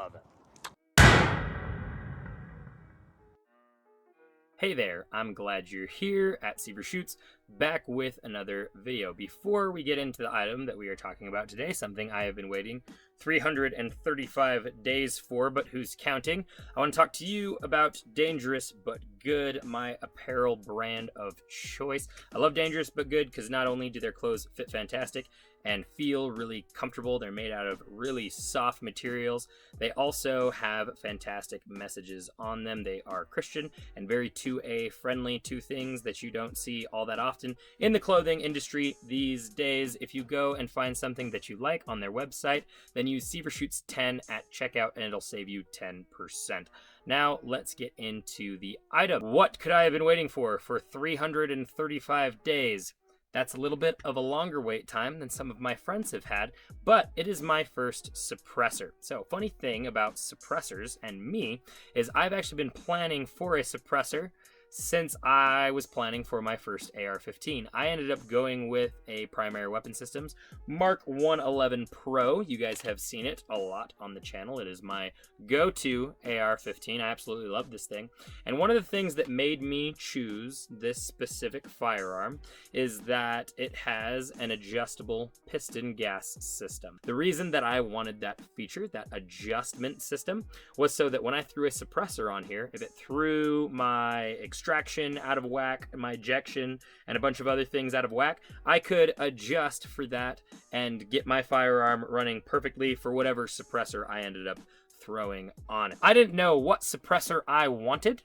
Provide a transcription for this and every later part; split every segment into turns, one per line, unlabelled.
love it. Hey there, I'm glad you're here at Seaver Shoots, back with another video. Before we get into the item that we are talking about today, something I have been waiting 335 days for, but who's counting? I want to talk to you about Dangerous But Good, my apparel brand of choice. I love Dangerous But Good because not only do their clothes fit fantastic and feel really comfortable, they're made out of really soft materials. They also have fantastic messages on them. They are Christian and very 2A friendly, two things that you don't see all that often in the clothing industry these days. If you go and find something that you like on their website, then use SeaverShoots10 at checkout and it'll save you 10%. Now let's get into the item. What could I have been waiting for 335 days? That's a little bit of a longer wait time than some of my friends have had, but it is my first suppressor. So, funny thing about suppressors and me is I've actually been planning for a suppressor since I was planning for my first AR-15. I ended up going with a Primary Weapon Systems Mark 111 Pro. You guys have seen it a lot on the channel. It is my go-to AR-15. I absolutely love this thing. And one of the things that made me choose this specific firearm is that it has an adjustable piston gas system. The reason that I wanted that feature, that adjustment system, was so that when I threw a suppressor on here, if it threw my extraction out of whack, my ejection, and a bunch of other things out of whack, I could adjust for that and get my firearm running perfectly for whatever suppressor I ended up throwing on it. I didn't know what suppressor I wanted,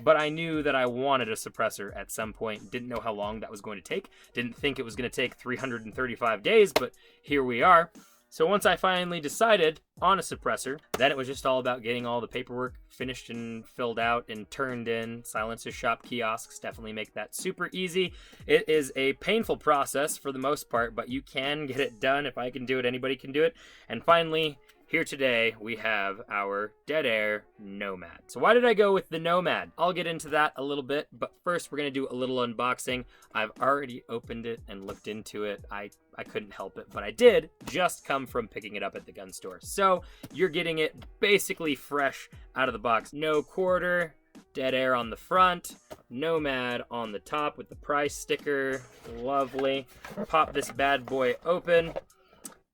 but I knew that I wanted a suppressor at some point. Didn't know how long that was going to take. Didn't think it was going to take 335 days, but here we are. So once I finally decided on a suppressor, then it was just all about getting all the paperwork finished and filled out and turned in. Silencer shop kiosks definitely make that super easy. It is a painful process for the most part, but you can get it done. If I can do it, anybody can do it. And finally, here today, we have our Dead Air Nomad. So why did I go with the Nomad? I'll get into that a little bit, but first we're gonna do a little unboxing. I've already opened it and looked into it. I couldn't help it, but I did just come from picking it up at the gun store. So you're getting it basically fresh out of the box. No quarter, Dead Air on the front, Nomad on the top with the price sticker. Lovely. Pop this bad boy open.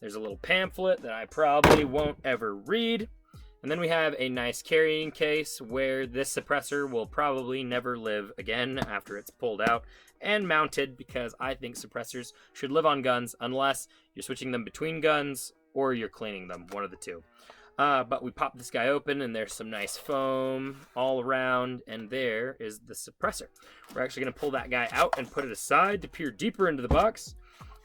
There's a little pamphlet that I probably won't ever read. And then we have a nice carrying case where this suppressor will probably never live again after it's pulled out and mounted, because I think suppressors should live on guns unless you're switching them between guns or you're cleaning them, one of the two. But we pop this guy open and there's some nice foam all around, and there is the suppressor. We're actually going to pull that guy out and put it aside to peer deeper into the box.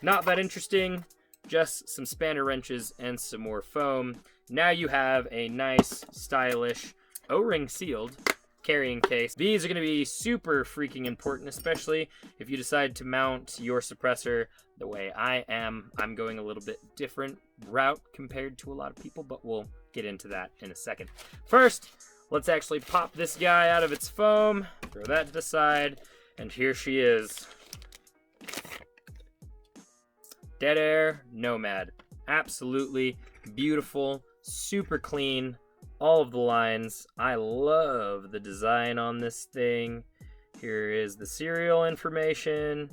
Not that interesting. Just some spanner wrenches and some more foam. Now you have a nice, stylish, O-ring sealed carrying case. These are going to be super freaking important, especially if you decide to mount your suppressor the way I am. I'm going a little bit different route compared to a lot of people, but we'll get into that in a second. First, let's actually pop this guy out of its foam, throw that to the side, and here she is. Dead Air Nomad. Absolutely beautiful, super clean, all of the lines. I love the design on this thing. Here is the serial information.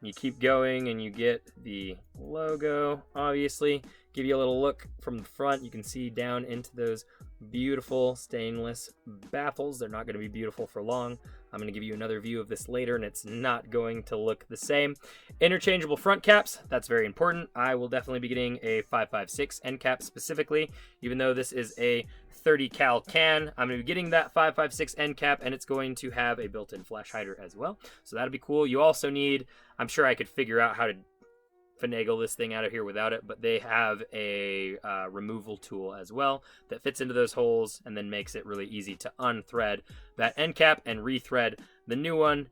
You keep going and you get the logo, obviously. Give you a little look from the front. You can see down into those beautiful stainless baffles. They're not going to be beautiful for long. I'm going to give you another view of this later, and it's not going to look the same. Interchangeable front caps, that's very important. I will definitely be getting a 5.56 end cap specifically, even though this is a 30 cal can. I'm going to be getting that 5.56 end cap, and it's going to have a built-in flash hider as well, so that'll be cool. You also need, I'm sure I could figure out how to finagle this thing out of here without it, but they have a removal tool as well that fits into those holes and then makes it really easy to unthread that end cap and rethread the new one.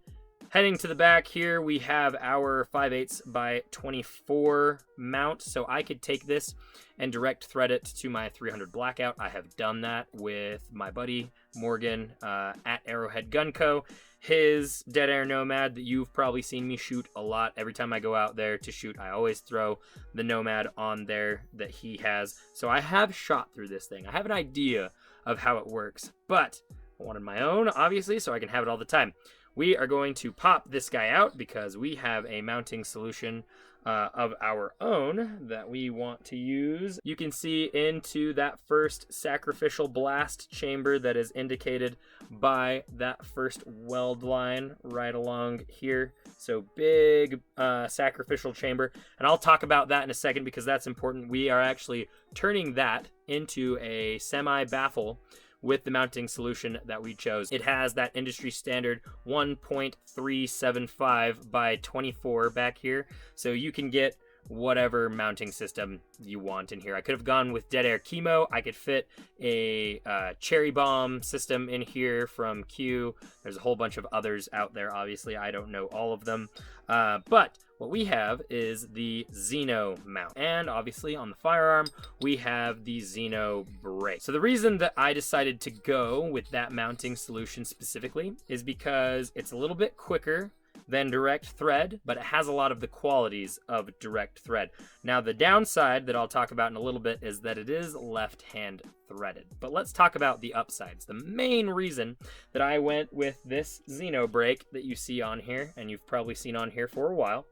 Heading to the back here, we have our 5/8 by 24 mount, so I could take this and direct thread it to my 300 Blackout. I have done that with my buddy Morgan at Arrowhead Gun Co. his Dead Air Nomad that you've probably seen me shoot a lot. Every time I go out there to shoot, I always throw the Nomad on there that he has. So I have shot through this thing. I have an idea of how it works, but I wanted my own, obviously, so I can have it all the time. We are going to pop this guy out because we have a mounting solution of our own that we want to use. You can see into that first sacrificial blast chamber that is indicated by that first weld line right along here. So big sacrificial chamber, and I'll talk about that in a second because that's important. We are actually turning that into a semi-baffle with the mounting solution that we chose. It has that industry standard 1.375 by 24 back here, so you can get whatever mounting system you want in here. I could have gone with Dead Air Chemo. I could fit a cherry bomb system in here from Q. There's a whole bunch of others out there. Obviously, I don't know all of them, but what we have is the Xeno mount. And obviously on the firearm, we have the Xeno brake. So the reason that I decided to go with that mounting solution specifically is because it's a little bit quicker than direct thread, but it has a lot of the qualities of direct thread. Now, the downside that I'll talk about in a little bit is that it is left-hand threaded. But let's talk about the upsides. The main reason that I went with this Xeno brake that you see on here, and you've probably seen on here for a while,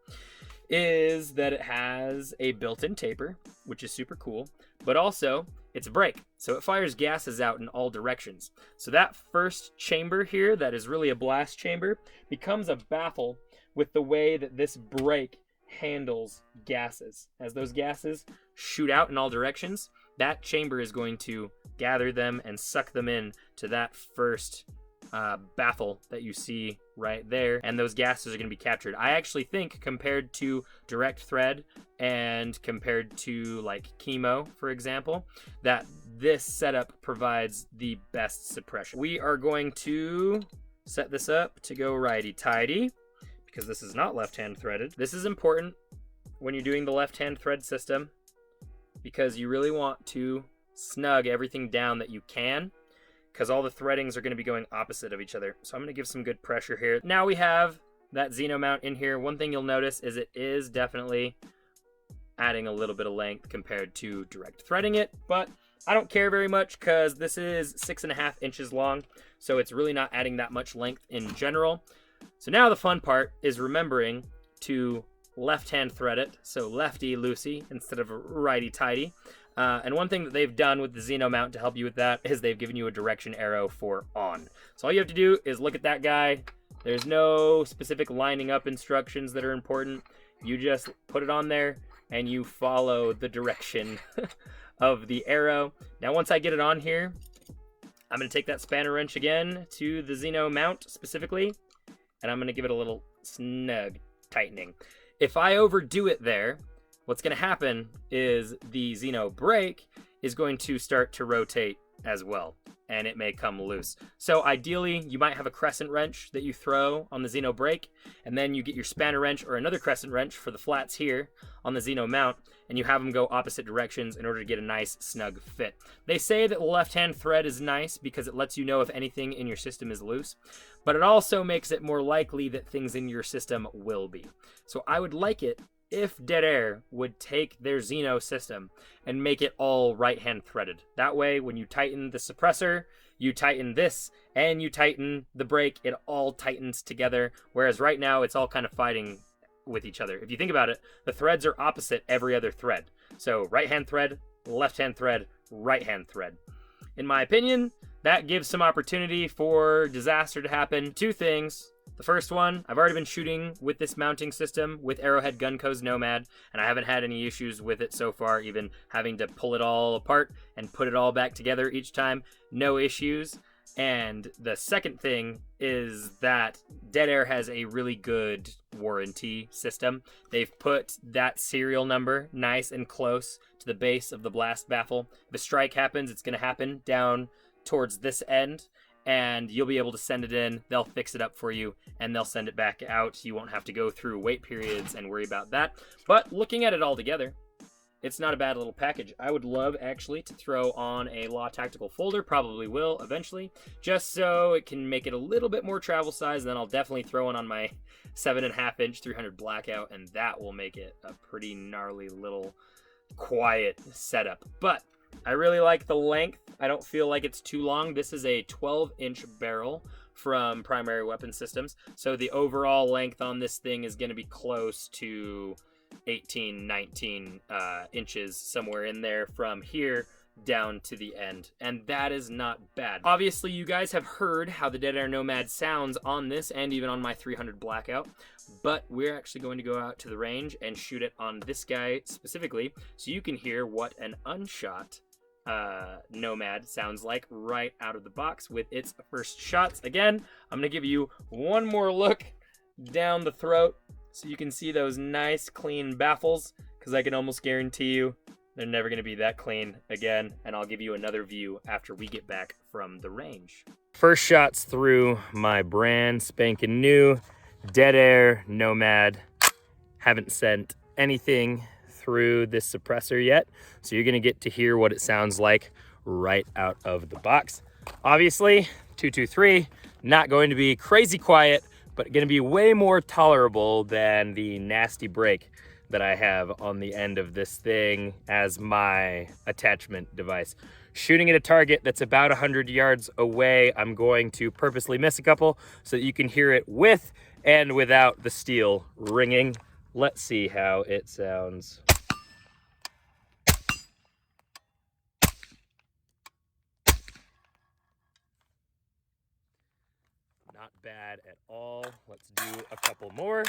is that it has a built-in taper, which is super cool, but also it's a brake, so it fires gases out in all directions. So that first chamber here, that is really a blast chamber, becomes a baffle with the way that this brake handles gases. As those gases shoot out in all directions, that chamber is going to gather them and suck them in to that first baffle that you see right there, and those gases are going to be captured. I actually think compared to direct thread and compared to like chemo, for example, that this setup provides the best suppression. We are going to set this up to go righty-tighty because this is not left-hand threaded. This is important when you're doing the left-hand thread system because you really want to snug everything down that you can, because all the threadings are going to be going opposite of each other. So I'm going to give some good pressure here. Now we have that Xeno mount in here. One thing you'll notice is it is definitely adding a little bit of length compared to direct threading it, but I don't care very much because this is 6.5 inches long, so it's really not adding that much length in general. So now the fun part is remembering to left-hand thread it, so lefty-loosey instead of righty-tighty. And one thing that they've done with the Xeno mount to help you with that is they've given you a direction arrow for on. So all you have to do is look at that guy. There's no specific lining up instructions that are important. You just put it on there and you follow the direction of the arrow. Now once I get it on here, I'm going to take that spanner wrench again to the Xeno mount specifically, and I'm going to give it a little snug tightening. If I overdo it there, what's going to happen is the Xeno brake is going to start to rotate as well, and it may come loose. So ideally, you might have a crescent wrench that you throw on the Xeno brake, and then you get your spanner wrench or another crescent wrench for the flats here on the Xeno mount, and you have them go opposite directions in order to get a nice snug fit. They say that the left-hand thread is nice because it lets you know if anything in your system is loose, but it also makes it more likely that things in your system will be. So I would like it if Dead Air would take their Xeno system and make it all right-hand threaded. That way, when you tighten the suppressor, you tighten this, and you tighten the brake, it all tightens together, whereas right now, it's all kind of fighting with each other. If you think about it, the threads are opposite every other thread. So right-hand thread, left-hand thread, right-hand thread. In my opinion, that gives some opportunity for disaster to happen. Two things. The first one, I've already been shooting with this mounting system with Arrowhead Gunco's Nomad, and I haven't had any issues with it so far, even having to pull it all apart and put it all back together each time. No issues. And the second thing is that Dead Air has a really good warranty system. They've put that serial number nice and close to the base of the blast baffle. If a strike happens, it's going to happen down towards this end, and you'll be able to send it in. They'll fix it up for you, and they'll send it back out. You won't have to go through wait periods and worry about that. But looking at it all together, it's not a bad little package. I would love actually to throw on a Law Tactical folder, probably will eventually, just so it can make it a little bit more travel size. Then I'll definitely throw it on my 7.5-inch 300 blackout, and that will make it a pretty gnarly little quiet setup. But I really like the length. I don't feel like it's too long. This is a 12-inch barrel from Primary Weapon Systems, so the overall length on this thing is going to be close to 18, 19 inches, somewhere in there from here down to the end, and that is not bad. Obviously, you guys have heard how the Dead Air Nomad sounds on this and even on my 300 blackout, but we're actually going to go out to the range and shoot it on this guy specifically, so you can hear what an unshot Nomad sounds like right out of the box with its first shots. Again, I'm gonna give you one more look down the throat so you can see those nice clean baffles, because I can almost guarantee you they're never gonna be that clean again, and I'll give you another view after we get back from the range. First shots through my brand spanking new Dead Air Nomad. Haven't sent anything through this suppressor yet, so you're gonna get to hear what it sounds like right out of the box. Obviously, 223, not going to be crazy quiet, but gonna be way more tolerable than the nasty break that I have on the end of this thing as my attachment device. Shooting at a target that's about 100 yards away, I'm going to purposely miss a couple so that you can hear it with and without the steel ringing. Let's see how it sounds. Not bad at all. Let's do a couple more.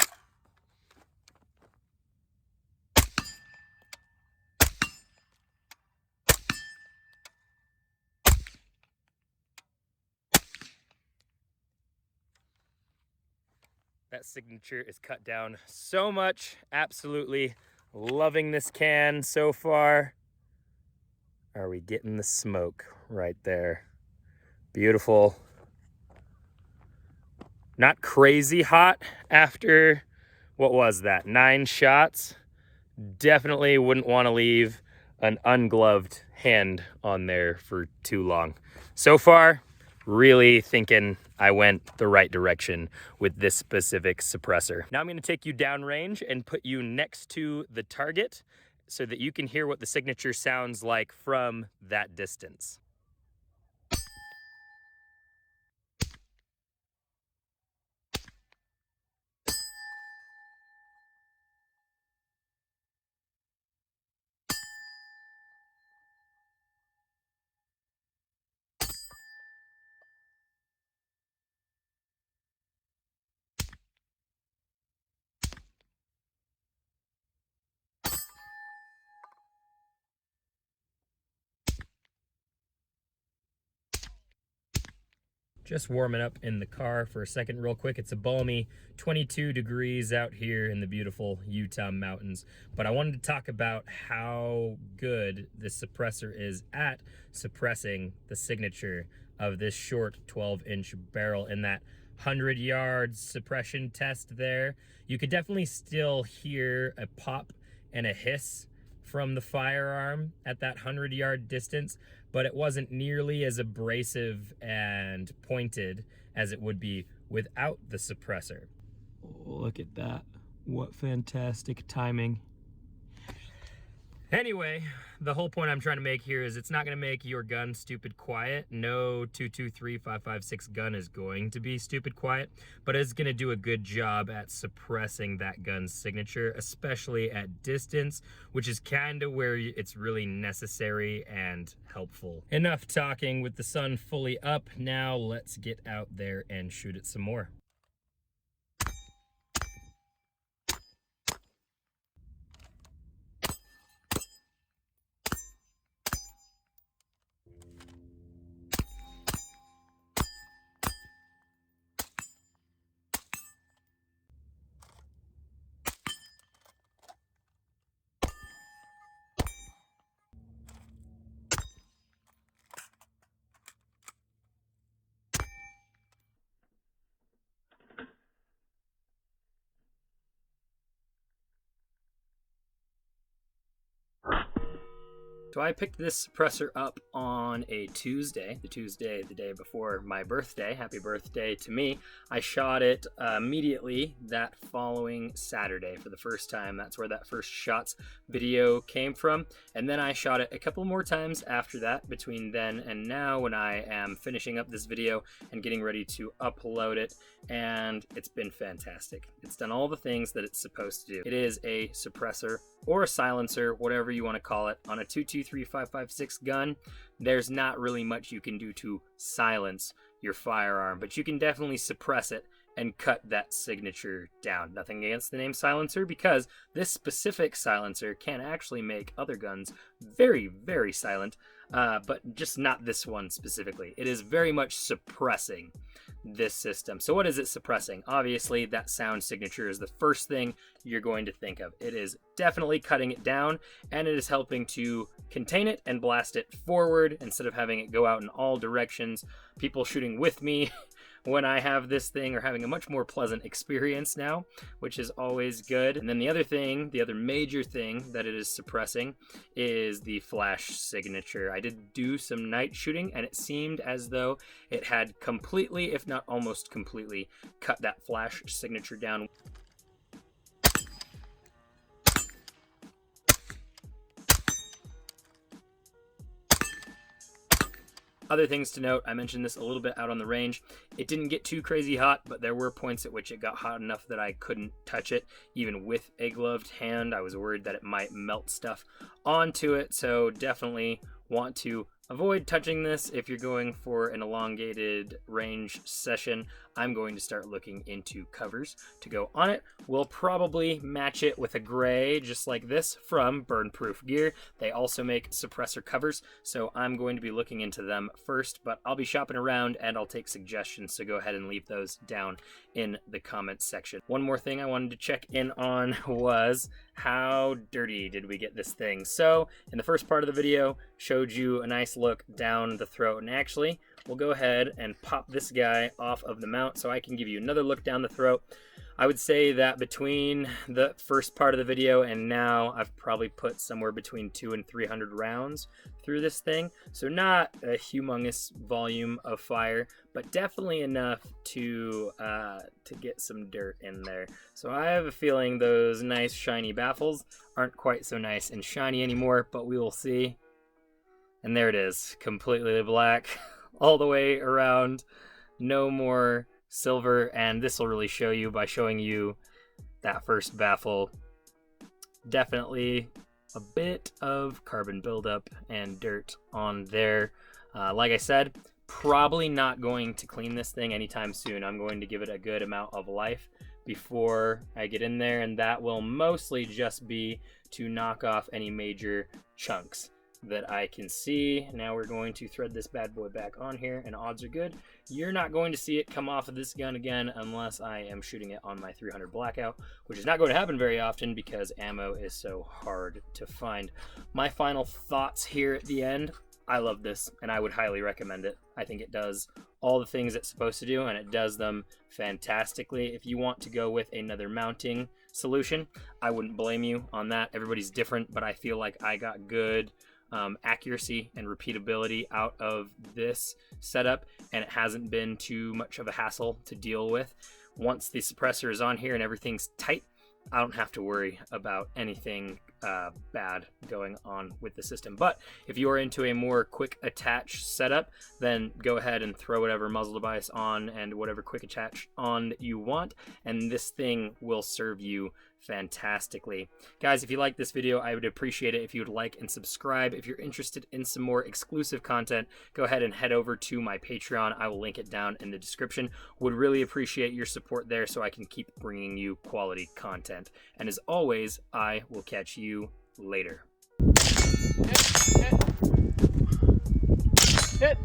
That signature is cut down so much. Absolutely loving this can so far. Are we getting the smoke right there? Beautiful. Not crazy hot after, what was that, 9 shots? Definitely wouldn't want to leave an ungloved hand on there for too long. So far, really thinking I went the right direction with this specific suppressor. Now I'm going to take you downrange and put you next to the target so that you can hear what the signature sounds like from that distance. Just warming up in the car for a second real quick. It's a balmy 22 degrees out here in the beautiful Utah mountains. But I wanted to talk about how good this suppressor is at suppressing the signature of this short 12-inch barrel. In that 100-yard suppression test there, you could definitely still hear a pop and a hiss from the firearm at that 100-yard distance, but it wasn't nearly as abrasive and pointed as it would be without the suppressor. Look at that. What fantastic timing. Anyway, the whole point I'm trying to make here is it's not going to make your gun stupid quiet. No 223 5.56 gun is going to be stupid quiet, but it's going to do a good job at suppressing that gun's signature, especially at distance, which is kind of where it's really necessary and helpful. Enough talking with the sun fully up. Now let's get out there and shoot it some more. So I picked this suppressor up on a Tuesday, the day before my birthday. Happy birthday to me. I shot it immediately that following Saturday for the first time. That's where that first shots video came from. And then I shot it a couple more times after that, between then and now, when I am finishing up this video and getting ready to upload it. And it's been fantastic. It's done all the things that it's supposed to do. It is a suppressor or a silencer, whatever you want to call it, on a 223-556 gun. There's not really much you can do to silence your firearm, but you can definitely suppress it and cut that signature down. Nothing against the name silencer, because this specific silencer can actually make other guns very, very silent, but just not this one specifically. It is very much suppressing this system. So what is it suppressing? Obviously, that sound signature is the first thing you're going to think of. It is definitely cutting it down, and it is helping to contain it and blast it forward instead of having it go out in all directions. People shooting with me when I have this thing are having a much more pleasant experience now, which is always good. And then the other major thing that it is suppressing is the flash signature. I did do some night shooting, and it seemed as though it had completely, if not almost completely, cut that flash signature down. Other things to note, I mentioned this a little bit out on the range. It didn't get too crazy hot, but there were points at which it got hot enough that I couldn't touch it, even with a gloved hand. I was worried that it might melt stuff onto it, so definitely want to avoid touching this if you're going for an elongated range session. I'm going to start looking into covers to go on it. We'll probably match it with a gray, just like this, from Burn Proof Gear. They also make suppressor covers, so I'm going to be looking into them first, but I'll be shopping around and I'll take suggestions, so go ahead and leave those down in the comments section. One more thing I wanted to check in on was how dirty did we get this thing. So in the first part of the video, showed you a nice look down the throat, and actually we'll go ahead and pop this guy off of the mount so I can give you another look down the throat. I would say that between the first part of the video and now, I've probably put somewhere between 200 and 300 rounds through this thing. So not a humongous volume of fire, but definitely enough to get some dirt in there. So I have a feeling those nice shiny baffles aren't quite so nice and shiny anymore, but we will see. And there it is, completely black all the way around. No more silver, and this will really show you by showing you that first baffle. Definitely a bit of carbon buildup and dirt on there. Like I said, probably not going to clean this thing anytime soon. I'm going to give it a good amount of life before I get in there, and that will mostly just be to knock off any major chunks that I can see. Now we're going to thread this bad boy back on here, and odds are good you're not going to see it come off of this gun again unless I am shooting it on my 300 blackout, which is not going to happen very often because ammo is so hard to find. My final thoughts here at the end: I love this and I would highly recommend it. I think it does all the things it's supposed to do, and it does them fantastically. If you want to go with another mounting solution, I wouldn't blame you on that. Everybody's different, but I feel like I got good accuracy and repeatability out of this setup, and it hasn't been too much of a hassle to deal with. Once the suppressor is on here and everything's tight, I don't have to worry about anything bad going on with the system. But if you are into a more quick attach setup, then go ahead and throw whatever muzzle device on and whatever quick attach on that you want, and this thing will serve you fantastically. Guys, if you like this video, I would appreciate it if you would like and subscribe. If you're interested in some more exclusive content, go ahead and head over to my Patreon. I will link it down in the description. Would really appreciate your support there so I can keep bringing you quality content. And as always, I will catch you later. Hit.